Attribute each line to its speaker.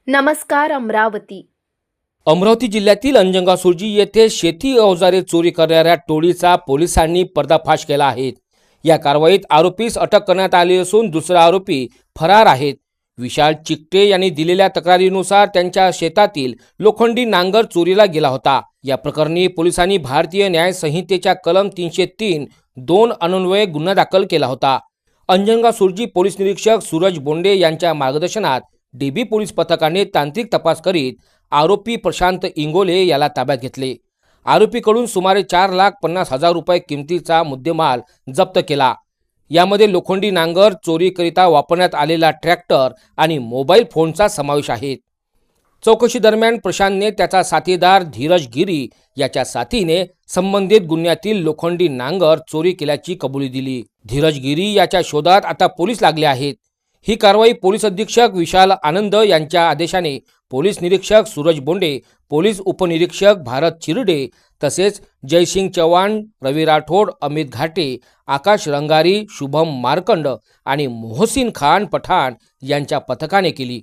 Speaker 1: नमस्कार अमरावती।
Speaker 2: अमरावती जिल्ह्यातील अंजनगाव-सुर्जी येथे शेती अवजारे चोरी करणाऱ्या टोळीचा पोलिसांनी पर्दाफाश केला आहे। या कारवाईत आरोपीस अटक करण्यात आली असून दुसरा आरोपी फरार आहेत। विशाल चिकटे यांनी दिलेल्या तक्रारीनुसार त्यांच्या शेतातील लोखंडी नांगर चोरीला गेला होता। या प्रकरणी पोलिसांनी भारतीय न्याय संहितेच्या कलम 303(2) अन्वये गुन्हा दाखल केला होता। अंजनगाव-सुर्जी पोलीस निरीक्षक सूरज बोंडे यांच्या मार्गदर्शनात डीबी पोलीस पथकाने तांत्रिक तपास करीत आरोपी प्रशांत इंगोले याला ताब्यात घेतले। आरोपीकडून सुमारे 4,50,000 रुपये किमतीचा मुद्देमाल जप्त केला। यामध्ये लोखंडी नांगर चोरीकरिता वापरण्यात आलेला ट्रॅक्टर आणि मोबाईल फोनचा समावेश आहे। चौकशी दरम्यान प्रशांतने त्याचा साथीदार धीरज गिरी याच्या साथीने संबंधित गुन्ह्यातील लोखंडी नांगर चोरी केल्याची कबुली दिली। धीरज गिरी याच्या शोधात आता पोलीस लागले आहेत। ही कारवाई पोलीस अधीक्षक विशाल आनंद यांच्या आदेशाने पोलीस निरीक्षक सूरज बोंडे, पोलीस उपनिरीक्षक भारत चिरडे तसेच जयसिंग चव्हाण, रवी राठोड, अमित घाटे, आकाश रंगारी, शुभम मार्कंड आणि मोहसिन खान पठाण यांच्या पथकाने केली।